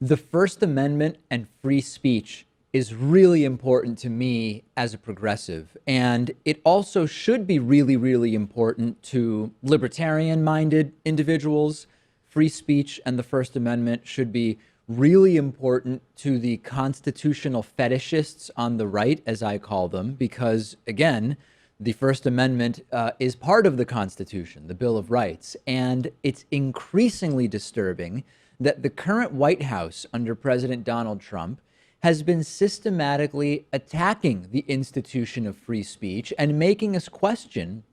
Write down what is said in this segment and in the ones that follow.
The First Amendment and free speech is really important to me as a progressive. And it also should be really, really important to libertarian minded individuals. Free speech and the First Amendment should be really important to the constitutional fetishists on the right, as I call them, because, again, the First Amendment is part of the Constitution, the Bill of Rights. And it's increasingly disturbing that the current White House under President Donald Trump has been systematically attacking the institution of free speech and making us question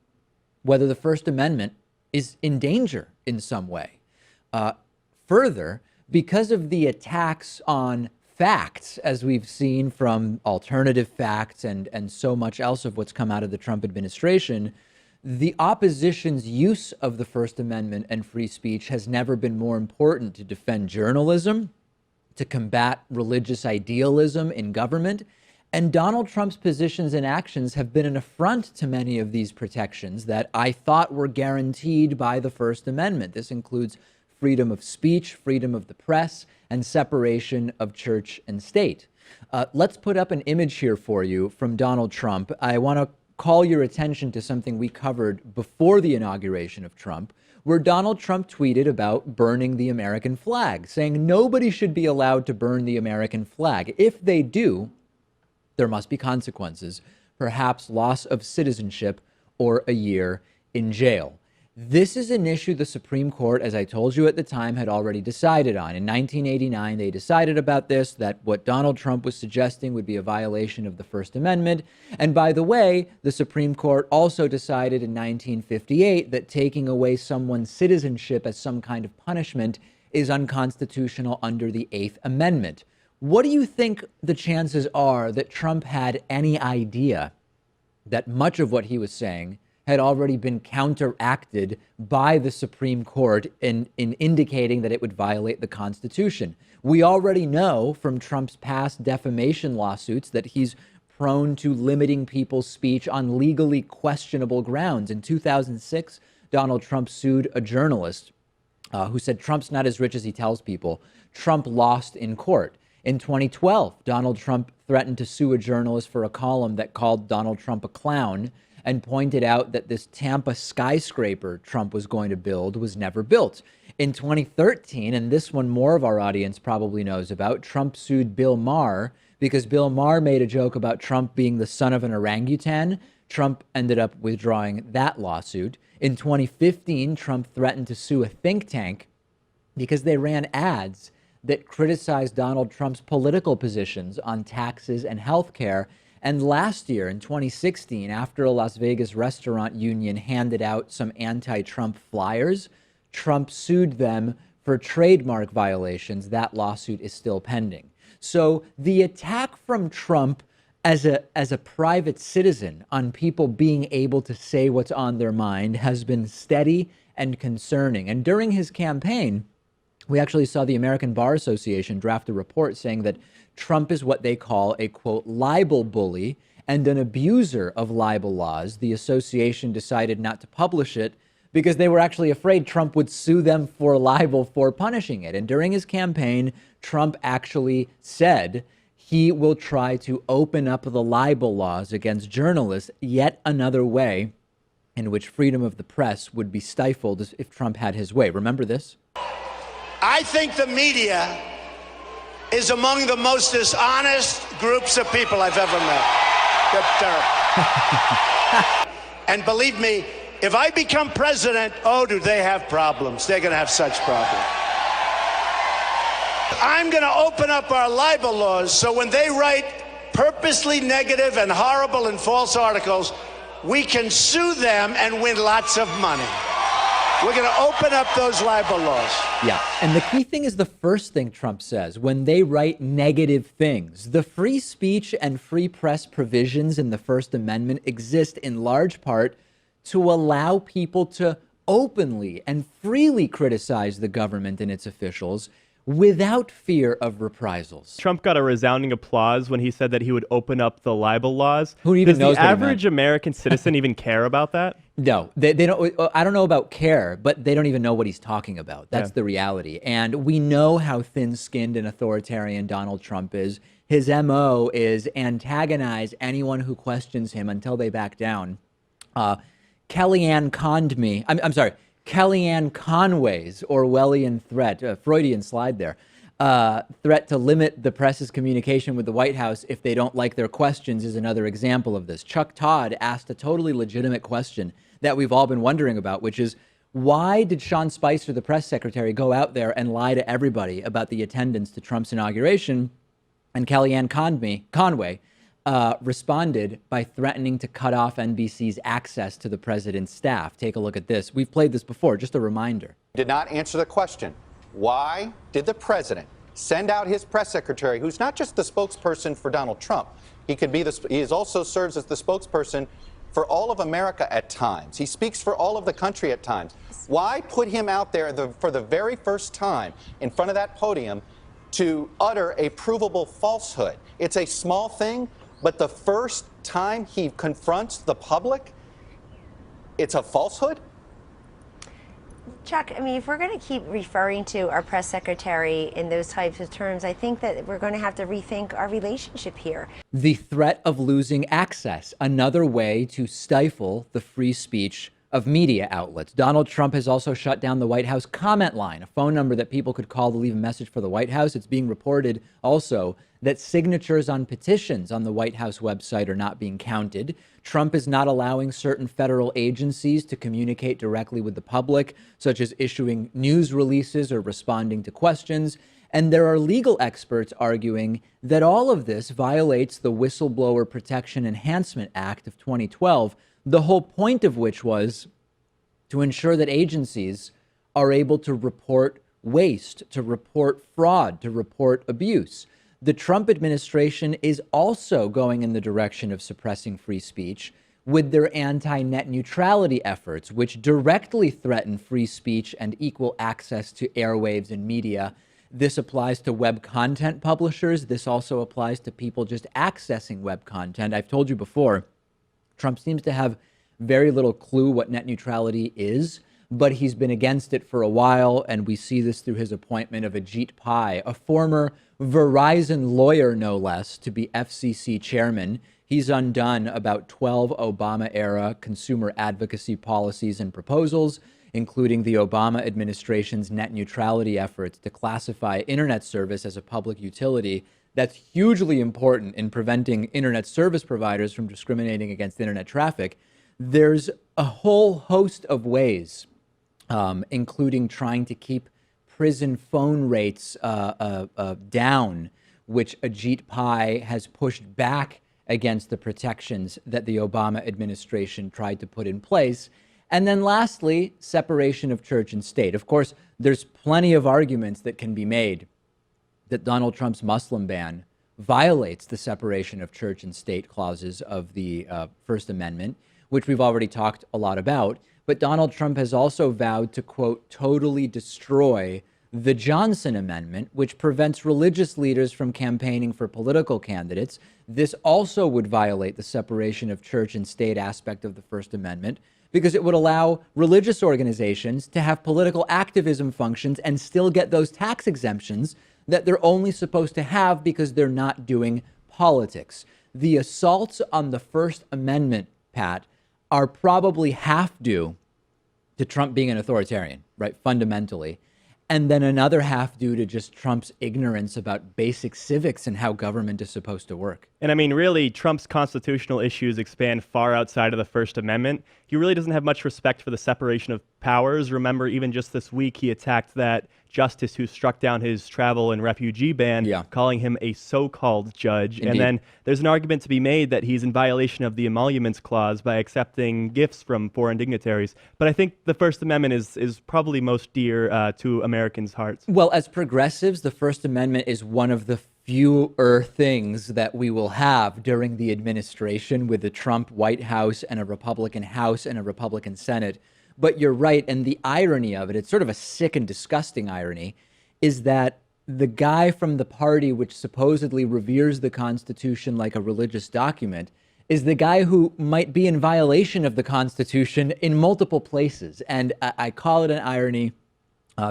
whether the First Amendment is in danger in some way. Further, because of the attacks on facts, as we've seen from alternative facts and so much else of what's come out of the Trump administration, the opposition's use of the First Amendment and free speech has never been more important to defend journalism, to combat religious idealism in government. And Donald Trump's positions and actions have been an affront to many of these protections that I thought were guaranteed by the First Amendment. This includes freedom of speech, freedom of the press, and separation of church and state. Let's put up an image here for you from Donald Trump. I want to call your attention to something we covered before the inauguration of Trump, where Donald Trump tweeted about burning the American flag, saying nobody should be allowed to burn the American flag. If they do, there must be consequences, perhaps loss of citizenship or a year in jail. This is an issue the Supreme Court, as I told you at the time, had already decided on. In 1989, they decided about this, that what Donald Trump was suggesting would be a violation of the First Amendment. And by the way, the Supreme Court also decided in 1958 that taking away someone's citizenship as some kind of punishment is unconstitutional under the Eighth Amendment. What do you think the chances are that Trump had any idea that much of what he was saying had already been counteracted by the Supreme Court in indicating that it would violate the Constitution? We already know from Trump's past defamation lawsuits that he's prone to limiting people's speech on legally questionable grounds. In 2006, Donald Trump sued a journalist who said Trump's not as rich as he tells people. Trump lost in court. In 2012, Donald Trump threatened to sue a journalist for a column that called Donald Trump a clown and pointed out that this Tampa skyscraper Trump was going to build was never built. In 2013, and this one more of our audience probably knows about, Trump sued Bill Maher because Bill Maher made a joke about Trump being the son of an orangutan. Trump ended up withdrawing that lawsuit. In 2015, Trump threatened to sue a think tank because they ran ads that criticized Donald Trump's political positions on taxes and health care. And last year, in 2016, after a Las Vegas restaurant union handed out some anti-Trump flyers, Trump sued them for trademark violations. That lawsuit is still pending. So the attack from Trump as a private citizen on people being able to say what's on their mind has been steady and concerning. And during his campaign, we actually saw the American Bar Association draft a report saying that Trump is what they call a, quote, libel bully and an abuser of libel laws. The association decided not to publish it because they were actually afraid Trump would sue them for libel for punishing it. And during his campaign, Trump actually said he will try to open up the libel laws against journalists, yet another way in which freedom of the press would be stifled if Trump had his way. Remember this? I think the media is among the most dishonest groups of people I've ever met. They're terrible. And believe me, if I become president, oh, do they have problems. They're going to have such problems. I'm going to open up our libel laws so when they write purposely negative and horrible and false articles, we can sue them and win lots of money. We're going to open up those libel laws. Yeah. And the key thing is the first thing Trump says when they write negative things. The free speech and free press provisions in the First Amendment exist in large part to allow people to openly and freely criticize the government and its officials without fear of reprisals. Trump got a resounding applause when he said that he would open up the libel laws. Who even Does knows the what he average American citizen even care about that? No, they don't. I don't know about care, but they don't even know what he's talking about. That's Yeah. the reality. And we know how thin-skinned and authoritarian Donald Trump is. His MO is antagonize anyone who questions him until they back down. Kellyanne conned me. I'm sorry. Kellyanne Conway's Orwellian threat, Freudian slide there, threat to limit the press's communication with the White House if they don't like their questions is another example of this. Chuck Todd asked a totally legitimate question that we've all been wondering about, which is, why did Sean Spicer, the press secretary, go out there and lie to everybody about the attendance to Trump's inauguration? And Kellyanne Conway responded by threatening to cut off NBC's access to the president's staff. Take a look at this. We've played this before, just a reminder. Did not answer the question. Why did the president send out his press secretary, who's not just the spokesperson for Donald Trump, he also serves as the spokesperson for all of America at times. He speaks for all of the country at times. Why put him out there for the very first time in front of that podium to utter a provable falsehood? It's a small thing, but the first time he confronts the public, it's a falsehood? Chuck, I mean, if we're going to keep referring to our press secretary in those types of terms, I think that we're going to have to rethink our relationship here. The threat of losing access, another way to stifle the free speech of media outlets. Donald Trump has also shut down the White House comment line, a phone number that people could call to leave a message for the White House. It's being reported also that signatures on petitions on the White House website are not being counted. Trump is not allowing certain federal agencies to communicate directly with the public, such as issuing news releases or responding to questions. And there are legal experts arguing that all of this violates the Whistleblower Protection Enhancement Act of 2012, the whole point of which was to ensure that agencies are able to report waste, to report fraud, to report abuse. The Trump administration is also going in the direction of suppressing free speech with their anti-net neutrality efforts, which directly threaten free speech and equal access to airwaves and media. This applies to web content publishers. This also applies to people just accessing web content. I've told you before, Trump seems to have very little clue what net neutrality is, but he's been against it for a while, and we see this through his appointment of Ajit Pai, a former Verizon lawyer, no less, to be FCC chairman. He's undone about 12 Obama-era consumer advocacy policies and proposals, including the Obama administration's net neutrality efforts to classify internet service as a public utility. That's hugely important in preventing internet service providers from discriminating against internet traffic. There's a whole host of ways, including trying to keep prison phone rates down, which Ajit Pai has pushed back against the protections that the Obama administration tried to put in place. And then lastly, separation of church and state. Of course, there's plenty of arguments that can be made that Donald Trump's Muslim ban violates the separation of church and state clauses of the First Amendment, which we've already talked a lot about. But Donald Trump has also vowed to, quote, totally destroy the Johnson Amendment, which prevents religious leaders from campaigning for political candidates. This also would violate the separation of church and state aspect of the First Amendment, because it would allow religious organizations to have political activism functions and still get those tax exemptions that they're only supposed to have because they're not doing politics. The assaults on the First Amendment, Pat, are probably half due to Trump being an authoritarian, right, fundamentally, and then another half due to just Trump's ignorance about basic civics and how government is supposed to work. And I mean, really, Trump's constitutional issues expand far outside of the First Amendment. He really doesn't have much respect for the separation of powers. Remember, even just this week, he attacked that justice who struck down his travel and refugee ban, calling him a so-called judge. Indeed. And then there's an argument to be made that he's in violation of the emoluments clause by accepting gifts from foreign dignitaries. But I think the First Amendment is probably most dear to Americans' hearts. Well, as progressives, the First Amendment is one of the fewer things that we will have during the administration with the Trump White House and a Republican House and a Republican Senate. But you're right. And the irony of it, it's sort of a sick and disgusting irony, is that the guy from the party which supposedly reveres the Constitution like a religious document is the guy who might be in violation of the Constitution in multiple places. And I call it an irony,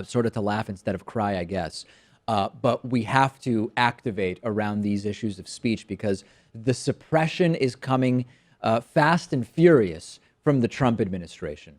sort of to laugh instead of cry, I guess. But we have to activate around these issues of speech because the suppression is coming fast and furious from the Trump administration.